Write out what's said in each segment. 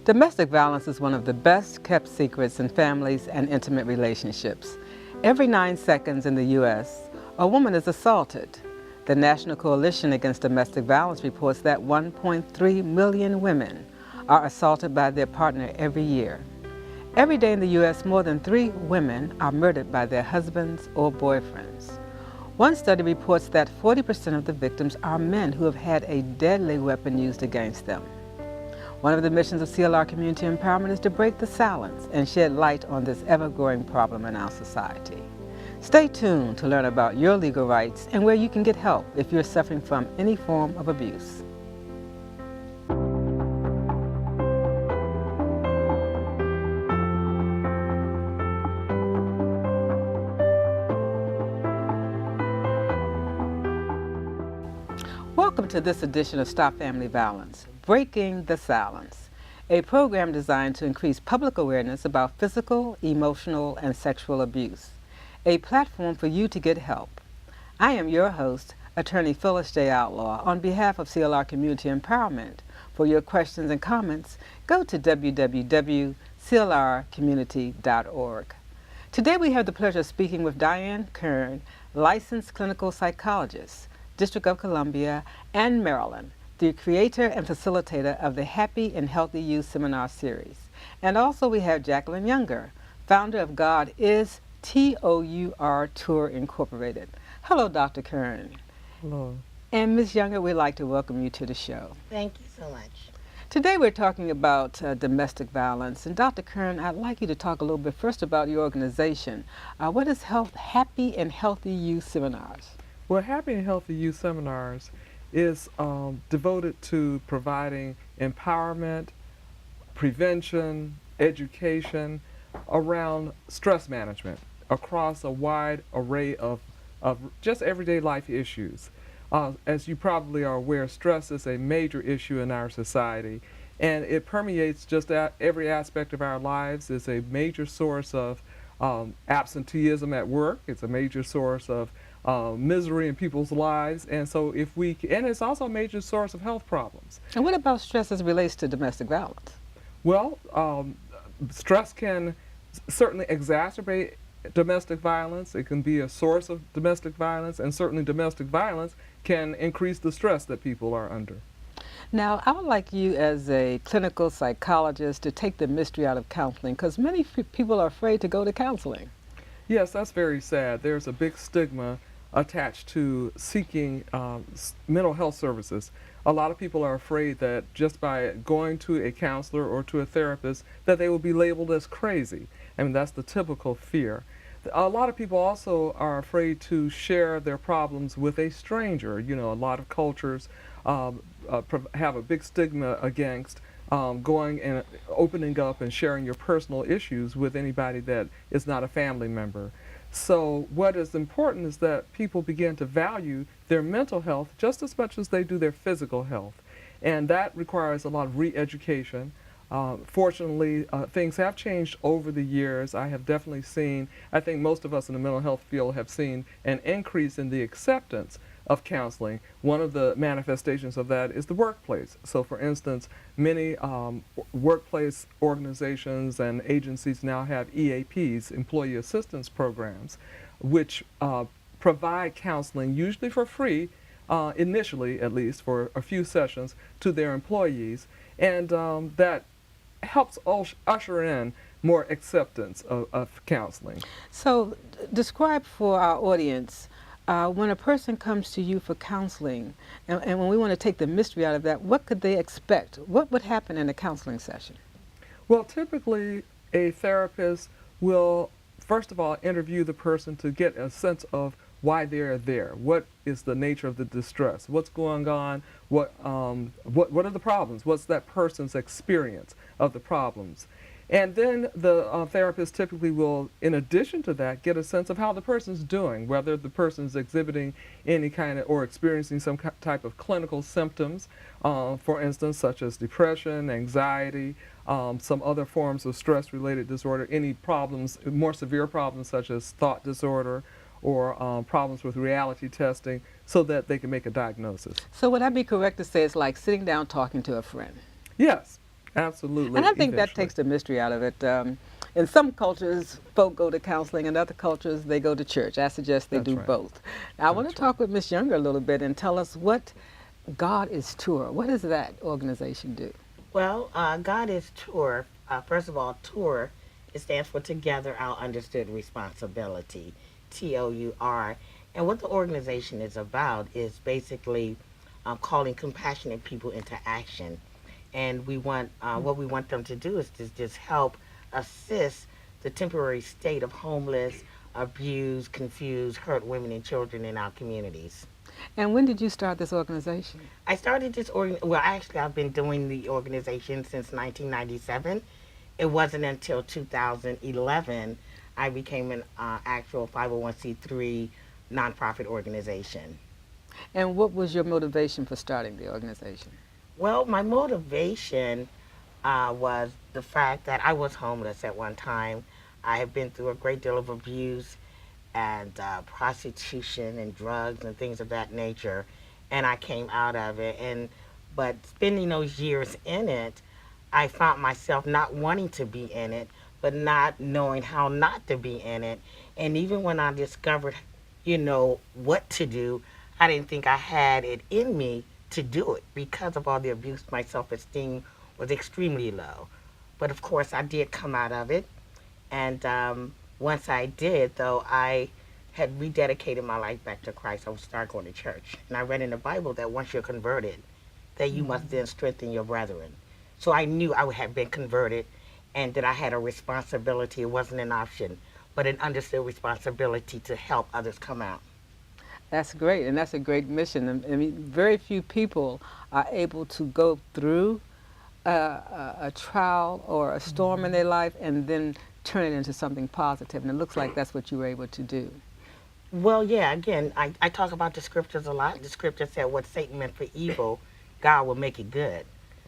Domestic violence is one of the best kept secrets in families and intimate relationships. Every 9 seconds in the U.S., a woman is assaulted. The National Coalition Against Domestic Violence reports that 1.3 million women are assaulted by their partner every year. Every day in the U.S., more than 3 women are murdered by their husbands or boyfriends. One study reports that 40% of the victims are men who have had a deadly weapon used against them. One of the missions of CLR Community Empowerment is to break the silence and shed light on this ever-growing problem in our society. Stay tuned to learn about your legal rights and where you can get help if you're suffering from any form of abuse. Welcome to this edition of Stop Family Violence, Breaking the Silence, a program designed to increase public awareness about physical, emotional, and sexual abuse, a platform for you to get help. I am your host, Attorney Phyllis J. Outlaw. On behalf of CLR Community Empowerment, for your questions and comments, go to www.clrcommunity.org. Today we have the pleasure of speaking with Diane Kern, licensed clinical psychologist, District of Columbia and Maryland, the creator and facilitator of the Happy and Healthy Youth Seminar Series. And also we have Jacqueline Younger, founder of God Is TOUR Tour Incorporated. Hello, Dr. Kern. Hello. And Ms. Younger, we'd like to welcome you to the show. Thank you so much. Today we're talking about domestic violence. And Dr. Kern, I'd like you to talk a little bit first about your organization. What is Happy and Healthy Youth Seminars? Well, Happy and Healthy Youth Seminars is devoted to providing empowerment, prevention, education around stress management across a wide array of just everyday life issues. As you probably are aware, stress is a major issue in our society, and it permeates just every aspect of our lives. It's a major source of absenteeism at work. It's a major source of misery in people's lives, and so and it's also a major source of health problems. And what about stress as it relates to domestic violence? Well, stress can certainly exacerbate domestic violence. It can be a source of domestic violence, and certainly domestic violence can increase the stress that people are under. Now, I would like you as a clinical psychologist to take the mystery out of counseling, because many people are afraid to go to counseling. Yes, that's very sad. There's a big stigma attached to seeking mental health services. A lot of people are afraid that just by going to a counselor or to a therapist that they will be labeled as crazy. I mean, that's the typical fear. A lot of people also are afraid to share their problems with a stranger. You know, a lot of cultures have a big stigma against going and opening up and sharing your personal issues with anybody that is not a family member. So what is important is that people begin to value their mental health just as much as they do their physical health. And that requires a lot of re-education. Fortunately, things have changed over the years. I have definitely seen, I think most of us in the mental health field have seen an increase in the acceptance of counseling. One of the manifestations of that is the workplace. So for instance, many workplace organizations and agencies now have EAPs, employee assistance programs, which provide counseling, usually for free, initially at least for a few sessions, to their employees. And that helps usher in more acceptance of counseling. So describe for our audience, when a person comes to you for counseling, and when we want to take the mystery out of that, what could they expect? What would happen in a counseling session? Well, typically a therapist will, first of all, interview the person to get a sense of why they're there. What is the nature of the distress? What's going on? What are the problems? What's that person's experience of the problems? And then the therapist typically will, in addition to that, get a sense of how the person's doing, whether the person's exhibiting any kind of or experiencing some type of clinical symptoms, for instance, such as depression, anxiety, some other forms of stress-related disorder, any problems, more severe problems such as thought disorder, or problems with reality testing, so that they can make a diagnosis. So would I be correct to say it's like sitting down talking to a friend? Yes. Absolutely, And I think that eventually. takes the mystery out of it. In some cultures, folk go to counseling. In other cultures, they go to church. I suggest they That's do right. both. Now, I want to That's right. talk with Miss Younger a little bit and tell us what God is Tour. What does that organization do? Well, God is Tour. First of all, Tour, it stands for Together Our Understood Responsibility, TOUR. And what the organization is about is basically calling compassionate people into action. And what we want them to do is to just help assist the temporary state of homeless, abused, confused, hurt women and children in our communities. And when did you start this organization? I started this well, actually, I've been doing the organization since 1997. It wasn't until 2011 I became an actual 501c3 nonprofit organization. And what was your motivation for starting the organization? Well, my motivation was the fact that I was homeless at one time. I had been through a great deal of abuse and prostitution and drugs and things of that nature, and I came out of it. And but spending those years in it, I found myself not wanting to be in it, but not knowing how not to be in it. And even when I discovered, what to do, I didn't think I had it in me to do it because of all the abuse. My self-esteem was extremely low. But of course, I did come out of it. And once I did, though, I had rededicated my life back to Christ. I would start going to church. And I read in the Bible that once you're converted, that you must then strengthen your brethren. So I knew I would have been converted and that I had a responsibility. It wasn't an option, but an understood responsibility to help others come out. That's great, and that's a great mission. I mean, very few people are able to go through a trial or a storm in their life and then turn it into something positive. And it looks like that's what you were able to do. Well, yeah, again, I talk about the scriptures a lot. The scripture said what Satan meant for evil, God will make it good.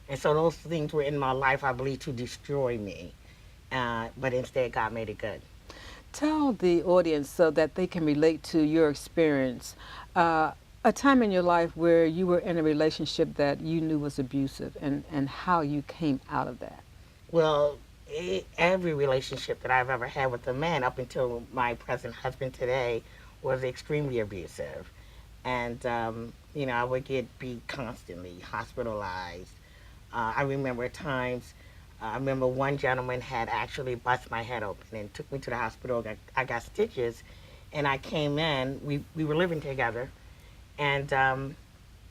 And so those things were in my life, I believe, to destroy me. But instead, God made it good. Tell the audience so that they can relate to your experience, a time in your life where you were in a relationship that you knew was abusive and how you came out of that. Well, every relationship that I've ever had with a man up until my present husband today was extremely abusive. And, I would be constantly hospitalized. I remember times, I remember one gentleman had actually bust my head open and took me to the hospital. I got stitches, and I came in. We were living together, and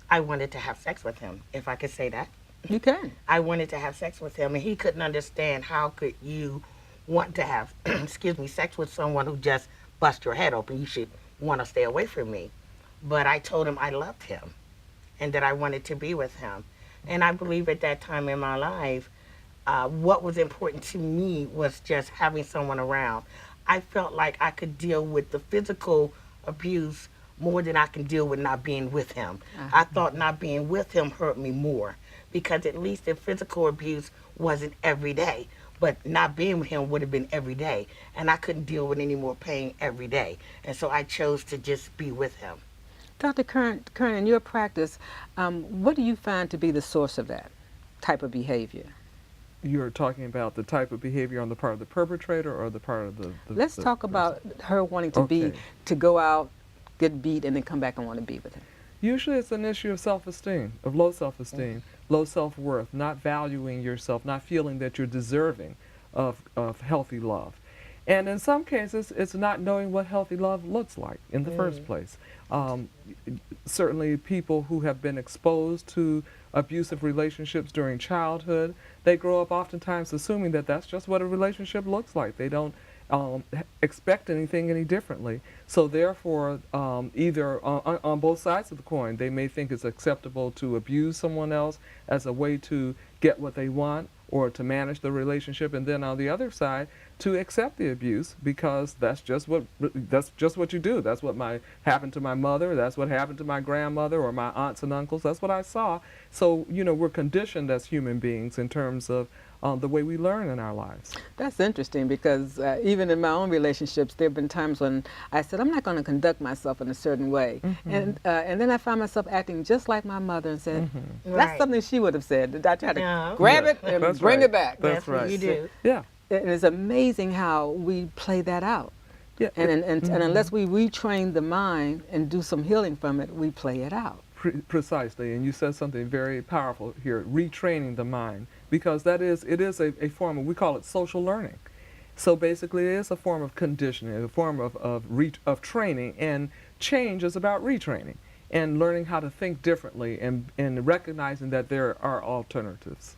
I wanted to have sex with him, if I could say that. You can. I wanted to have sex with him, and he couldn't understand how could you want to have, excuse me, sex with someone who just bust your head open. You should want to stay away from me. But I told him I loved him and that I wanted to be with him. And I believe at that time in my life, what was important to me was just having someone around. I felt like I could deal with the physical abuse more than I can deal with not being with him. I thought not being with him hurt me more because at least the physical abuse wasn't every day. But not being with him would have been every day. And I couldn't deal with any more pain every day. And so I chose to just be with him. Dr. Kern, in your practice, what do you find to be the source of that type of behavior? You're talking about the type of behavior on the part of the perpetrator or the part of the Let's talk about her wanting to Okay. to go out, get beat, and then come back and want to be with him. Usually it's an issue of self-esteem, of low self-esteem, low self-worth, not valuing yourself, not feeling that you're deserving of healthy love. And in some cases, it's not knowing what healthy love looks like in the first place. Certainly people who have been exposed to abusive relationships during childhood, they grow up oftentimes assuming that that's just what a relationship looks like. They don't expect anything any differently. So therefore, either on both sides of the coin, they may think it's acceptable to abuse someone else as a way to get what they want or to manage the relationship, and then on the other side, to accept the abuse because that's just what you do. That's what happened to my mother. That's what happened to my grandmother or my aunts and uncles. That's what I saw. So we're conditioned as human beings in terms of the way we learn in our lives. That's interesting because even in my own relationships, there have been times when I said, I'm not going to conduct myself in a certain way. And then I found myself acting just like my mother and said, that's Right. something she would have said. I tried to No. grab Yeah, it and that's bring right. it back. That's what right. you do. Yeah. And it's amazing how we play that out. Yeah. And unless we retrain the mind and do some healing from it, we play it out. Precisely, and you said something very powerful here, retraining the mind, because it is a form of, we call it social learning. So basically it is a form of conditioning, a form of training, and change is about retraining and learning how to think differently and recognizing that there are alternatives.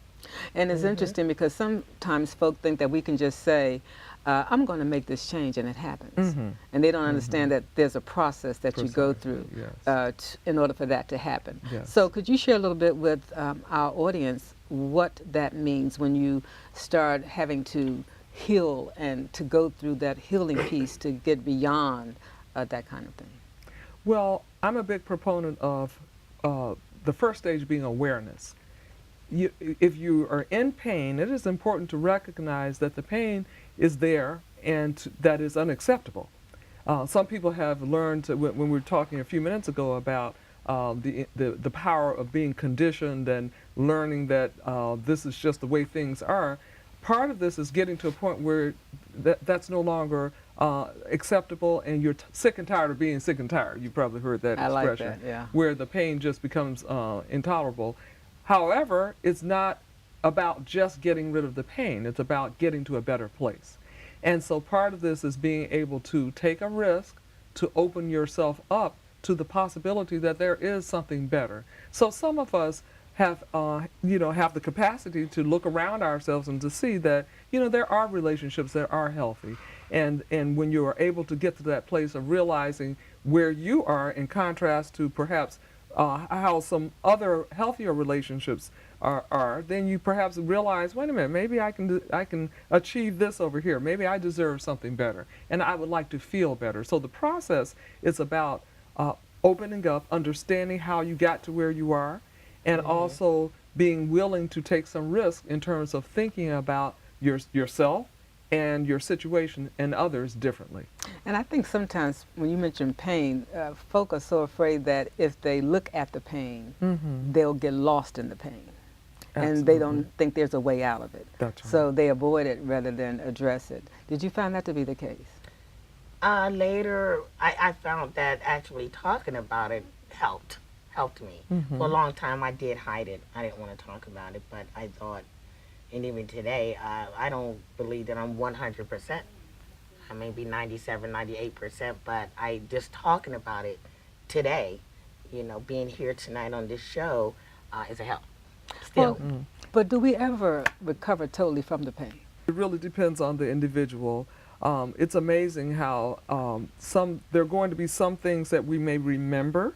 And it's interesting because sometimes folk think that we can just say, I'm going to make this change, and it happens. And they don't understand that there's a process that you go through Yes. in order for that to happen. Yes. So could you share a little bit with our audience what that means when you start having to heal and to go through that healing piece to get beyond that kind of thing? Well, I'm a big proponent of the first stage being awareness. If you are in pain, it is important to recognize that the pain is there and that is unacceptable. Some people have learned, when we were talking a few minutes ago about the power of being conditioned and learning that this is just the way things are, part of this is getting to a point where that's no longer acceptable, and you're sick and tired of being sick and tired. You've probably heard that I expression. like that, yeah. Where the pain just becomes intolerable. However, it's not about just getting rid of the pain. It's about getting to a better place. And so part of this is being able to take a risk to open yourself up to the possibility that there is something better. So some of us have the capacity to look around ourselves and to see that, there are relationships that are healthy. And when you are able to get to that place of realizing where you are in contrast to perhaps how some other healthier relationships are, then you perhaps realize, wait a minute, maybe I can achieve this over here. Maybe I deserve something better, and I would like to feel better. So the process is about opening up, understanding how you got to where you are, and also being willing to take some risk in terms of thinking about yourself and your situation and others differently. And I think sometimes when you mention pain, folk are so afraid that if they look at the pain, they'll get lost in the pain. And they don't think there's a way out of it. That's right. So they avoid it rather than address it. Did you find that to be the case? Later, I found that actually talking about it helped me. For a long time, I did hide it. I didn't want to talk about it, but I thought, and even today, I don't believe that I'm 100%. I may be 97, 98%, but I just talking about it today, being here tonight on this show is a help. Still. Well, but do we ever recover totally from the pain? It really depends on the individual. It's amazing how there are going to be some things that we may remember,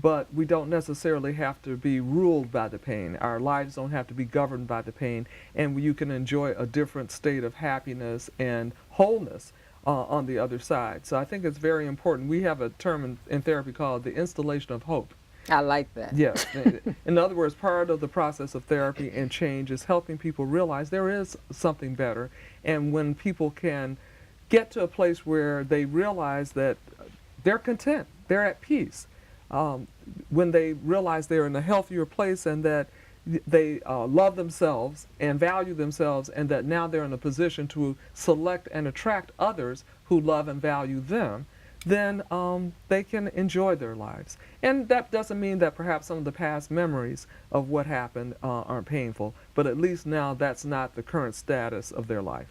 but we don't necessarily have to be ruled by the pain. Our lives don't have to be governed by the pain, and you can enjoy a different state of happiness and wholeness on the other side. So I think it's very important. We have a term in therapy called the installation of hope. I like that. Yes. In other words, part of the process of therapy and change is helping people realize there is something better. And when people can get to a place where they realize that they're content, they're at peace, when they realize they're in a healthier place and that they love themselves and value themselves, and that now they're in a position to select and attract others who love and value them, then they can enjoy their lives. And that doesn't mean that perhaps some of the past memories of what happened aren't painful, but at least now that's not the current status of their life.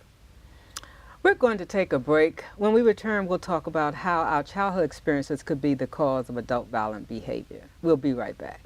We're going to take a break. When we return, we'll talk about how our childhood experiences could be the cause of adult violent behavior. We'll be right back.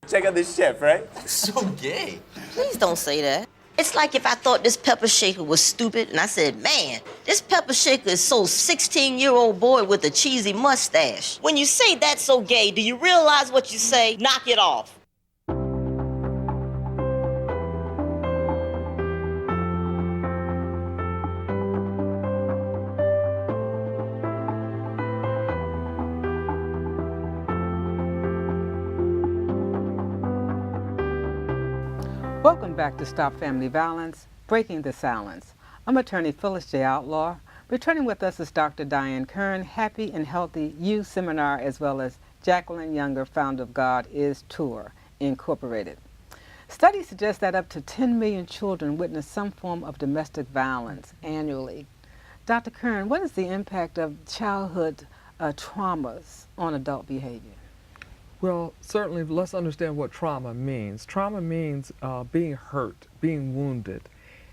Check out this chef, right? So gay. Please don't say that. It's like if I thought this pepper shaker was stupid and I said, man, this pepper shaker is so 16-year-old boy with a cheesy mustache. When you say that's so gay, do you realize what you say? Knock it off. Welcome back to Stop Family Violence, Breaking the Silence. I'm attorney Phyllis J. Outlaw. Returning with us is Dr. Diane Kern, Happy and Healthy Youth Seminar, as well as Jacqueline Younger, founder of God Is Tour, Incorporated. Studies suggest that up to 10 million children witness some form of domestic violence annually. Dr. Kern, what is the impact of childhood traumas on adult behavior? Well, certainly let's understand what trauma means. Trauma means being hurt, being wounded,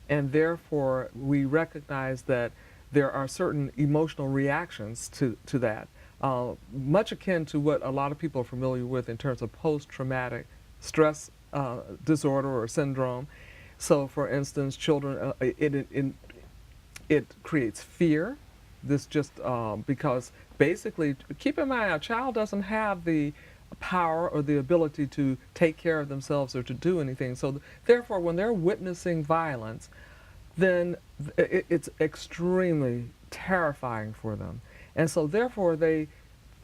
and therefore we recognize that there are certain emotional reactions to that, much akin to what a lot of people are familiar with in terms of post-traumatic stress disorder or syndrome. So, for instance, children, it creates fear. This just because basically, keep in mind, a child doesn't have the power or the ability to take care of themselves or to do anything. So therefore, when they're witnessing violence, then it's extremely terrifying for them. And so therefore they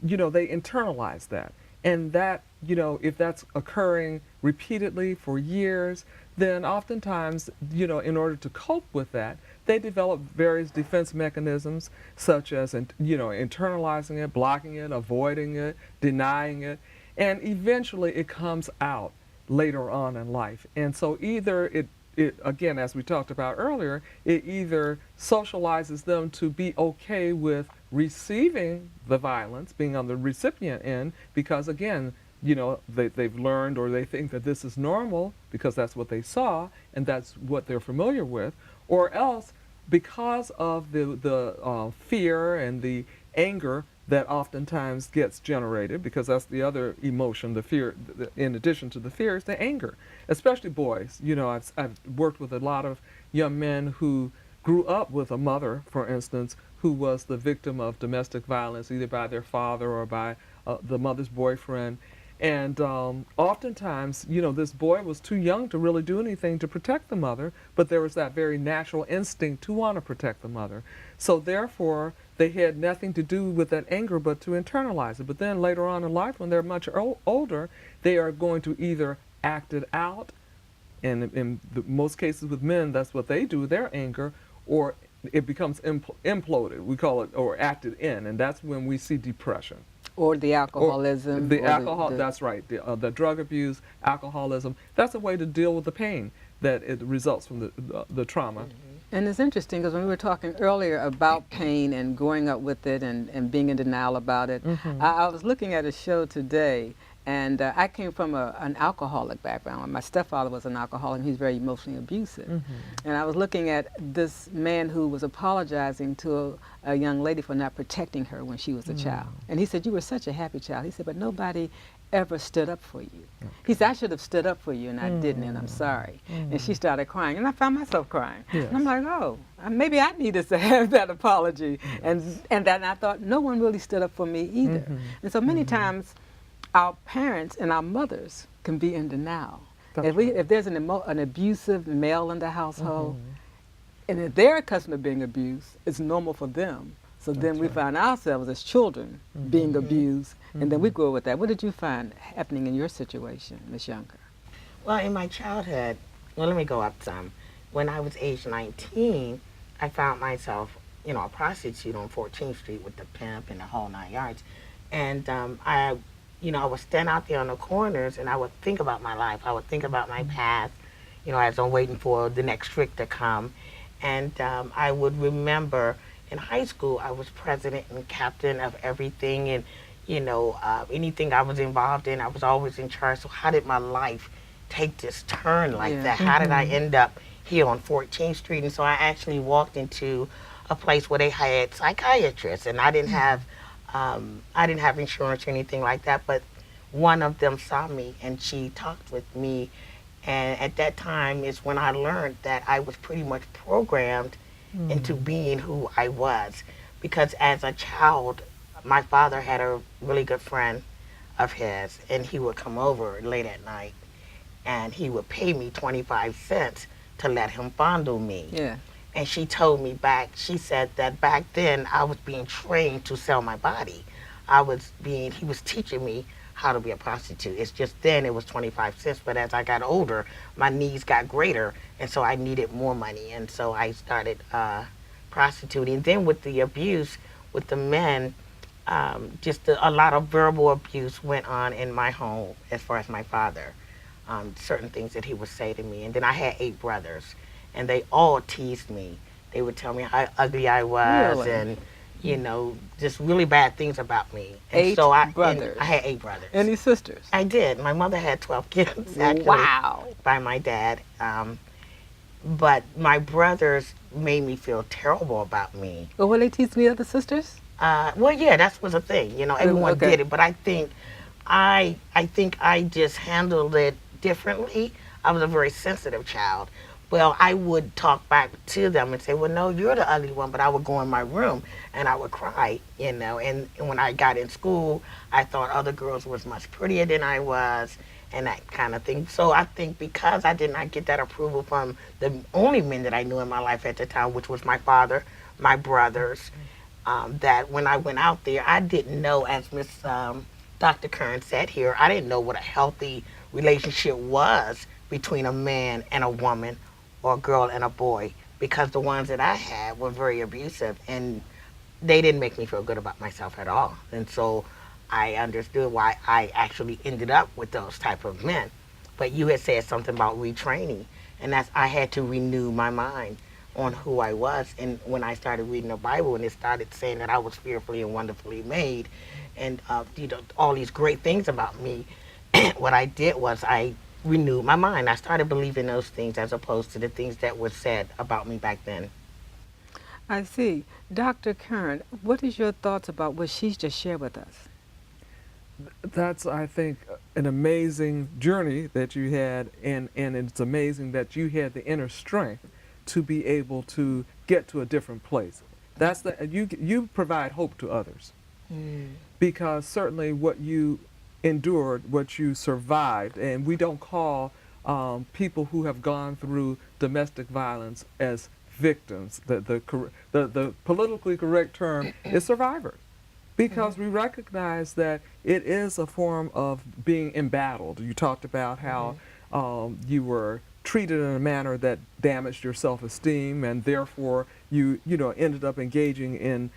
internalize that. And that, if that's occurring repeatedly for years, then oftentimes, in order to cope with that, they develop various defense mechanisms such as, internalizing it, blocking it, avoiding it, denying it, and eventually it comes out later on in life. And so either it again, as we talked about earlier, it either socializes them to be okay with receiving the violence, being on the recipient end, because again, they've learned or they think that this is normal because that's what they saw and that's what they're familiar with, or else because of the fear and the anger that oftentimes gets generated, because that's the other emotion, the fear, in addition to the fear, is the anger, especially boys. I've worked with a lot of young men who grew up with a mother, for instance, who was the victim of domestic violence, either by their father or by the mother's boyfriend. And oftentimes, this boy was too young to really do anything to protect the mother, but there was that very natural instinct to want to protect the mother. So therefore, they had nothing to do with that anger but to internalize it. But then later on in life, when they're much older, they are going to either act it out, and in most cases with men, that's what they do, their anger, or it becomes imploded, we call it, or acted in, and that's when we see depression. Or the alcoholism. That's right. The drug abuse, alcoholism, that's a way to deal with the pain that it results from the trauma. Mm-hmm. And it's interesting because when we were talking earlier about pain and growing up with it and being in denial about it, Mm-hmm. I was looking at a show today, and I came from an alcoholic background. My stepfather was an alcoholic, and he's very emotionally abusive. Mm-hmm. And I was looking at this man who was apologizing to a young lady for not protecting her when she was a child. And he said, "You were such a happy child." He said, "But nobody ever stood up for you." Okay. He said, "I should have stood up for you, and I didn't, and I'm sorry." And she started crying, and I found myself crying. Yes. And I'm like, oh, maybe I needed to have that apology. Yes. And then I thought, no one really stood up for me either. And so many times, our parents and our mothers can be in denial. If there's an abusive male in the household, and if they're accustomed to being abused, it's normal for them. So then we find ourselves as children being abused, and then we grow with that. What did you find happening in your situation, Ms. Younger? Well, in my childhood, let me go up some. When I was age 19, I found myself, a prostitute on 14th Street with the pimp and the whole 9 yards. And I would stand out there on the corners and I would think about my life. I would think about my past, as I'm waiting for the next trick to come. And I would remember in high school, I was president and captain of everything. And, anything I was involved in, I was always in charge. So how did my life take this turn like that? How did I end up here on 14th Street? And so I actually walked into a place where they had psychiatrists, and I didn't have insurance or anything like that, but one of them saw me and she talked with me, and at that time is when I learned that I was pretty much programmed into being who I was, because as a child, my father had a really good friend of his, and he would come over late at night and he would pay me 25 cents to let him fondle me. Yeah. And she she said that back then I was being trained to sell my body. He was teaching me how to be a prostitute. It's just then it was 25 cents, but as I got older, my needs got greater, and so I needed more money, and so I started prostituting. Then with the abuse with the men, just a lot of verbal abuse went on in my home as far as my father. Certain things that he would say to me. And then I had 8 brothers, and they all teased me. They would tell me how ugly I was, Really? and you know, just really bad things about me. And 8 so brothers. I had 8 brothers. Any sisters? I did. My mother had 12 kids, actually, Wow. by my dad. But my brothers made me feel terrible about me. Well, will they teach me other sisters? Well, yeah, that was a thing. You know, everyone okay. did it, but I think I just handled it differently. I was a very sensitive child. Well, I would talk back to them and say, well, no, you're the ugly one, but I would go in my room and I would cry, you know. And when I got in school, I thought other girls was much prettier than I was and that kind of thing. So I think because I did not get that approval from the only men that I knew in my life at the time, which was my father, my brothers, that when I went out there, I didn't know, as Dr. Kern said here, I didn't know what a healthy relationship was between a man and a woman or a girl and a boy, because the ones that I had were very abusive and they didn't make me feel good about myself at all. And so I understood why I actually ended up with those type of men. But you had said something about retraining, and that's I had to renew my mind on who I was. And when I started reading the Bible and it started saying that I was fearfully and wonderfully made, and you know, all these great things about me, what I did was I renewed my mind. I started believing those things as opposed to the things that were said about me back then. I see. Dr. Kern, what is your thoughts about what she's just shared with us? That's, I think, an amazing journey that you had, and it's amazing that you had the inner strength to be able to get to a different place. That's you provide hope to others, because certainly what you endured, what you survived, and we don't call people who have gone through domestic violence as victims. The politically correct term is survivors, because we recognize that it is a form of being embattled. You talked about how you were treated in a manner that damaged your self-esteem, and therefore you ended up engaging in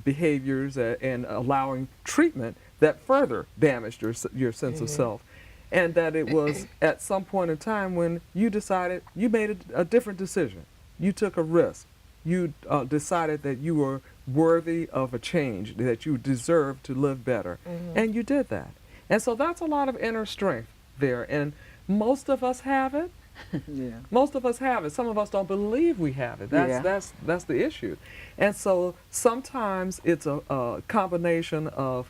behaviors and allowing treatment that further damaged your sense of self. And that it was at some point in time when you decided, you made a different decision. You took a risk. You decided that you were worthy of a change, that you deserved to live better. And you did that. And so that's a lot of inner strength there. And most of us have it. Yeah. Most of us have it. Some of us don't believe we have it. That's the issue. And so sometimes it's a combination of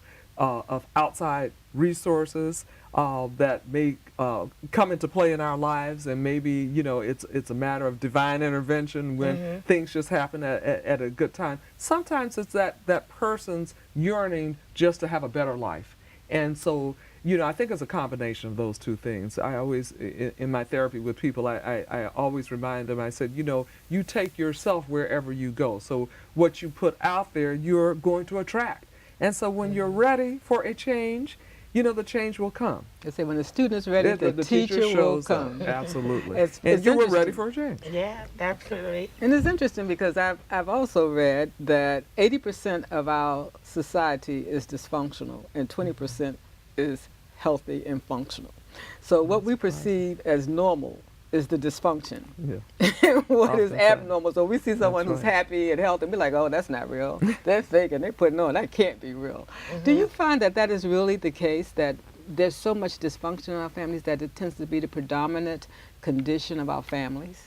outside resources that may come into play in our lives, and maybe it's a matter of divine intervention when things just happen at a good time. Sometimes it's that person's yearning just to have a better life. And so I think it's a combination of those two things. I always, in my therapy with people, I always remind them, I said, you take yourself wherever you go. So what you put out there, you're going to attract. And so when you're ready for a change, the change will come. They say when the student is ready, the teacher will come. Absolutely. It's you were ready for a change. Yeah, absolutely. And it's interesting because I've also read that 80% of our society is dysfunctional and 20% is healthy and functional. So what we perceive as normal is the dysfunction. Yeah. What is abnormal? So we see someone who's happy and healthy and be like, oh, that's not real. They're fake and they're putting on, that can't be real. Do you find that is really the case, that there's so much dysfunction in our families that it tends to be the predominant condition of our families?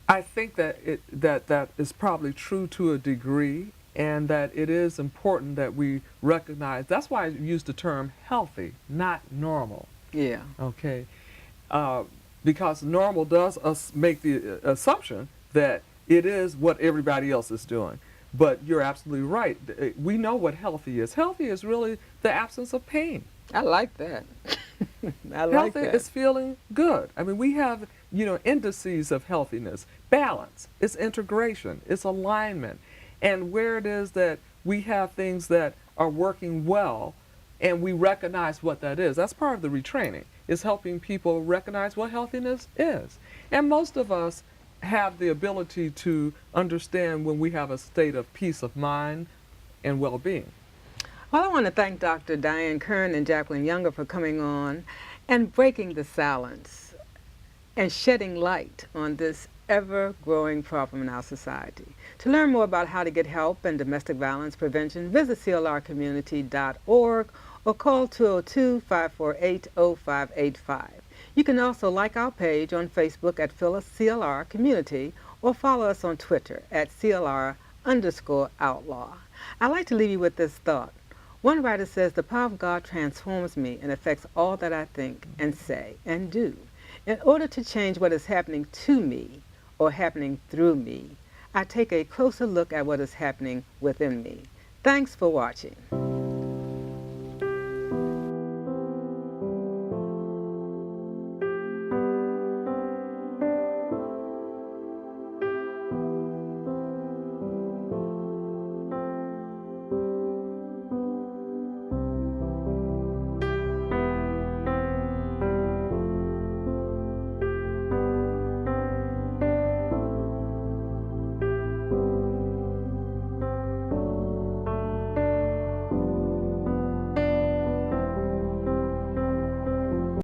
I think that that is probably true to a degree, and that it is important that we recognize. That's why I use the term healthy, not normal. Yeah. Okay. Because normal does make the assumption that it is what everybody else is doing. But you're absolutely right. We know what healthy is. Healthy is really the absence of pain. I like that. I like Healthy that. is feeling good. I mean, we have, indices of healthiness. Balance. It's integration. It's alignment. And where it is that we have things that are working well, and we recognize what that is. That's part of the retraining, is helping people recognize what healthiness is. And most of us have the ability to understand when we have a state of peace of mind and well-being. Well, I want to thank Dr. Diane Kern and Jacqueline Younger for coming on and breaking the silence and shedding light on this ever-growing problem in our society. To learn more about how to get help in domestic violence prevention, visit clrcommunity.org or call 202-548-0585. You can also like our page on Facebook at Phyllis CLR Community or follow us on Twitter at CLR_outlaw. I'd like to leave you with this thought. One writer says, the power of God transforms me and affects all that I think and say and do. In order to change what is happening to me or happening through me, I take a closer look at what is happening within me. Thanks for watching.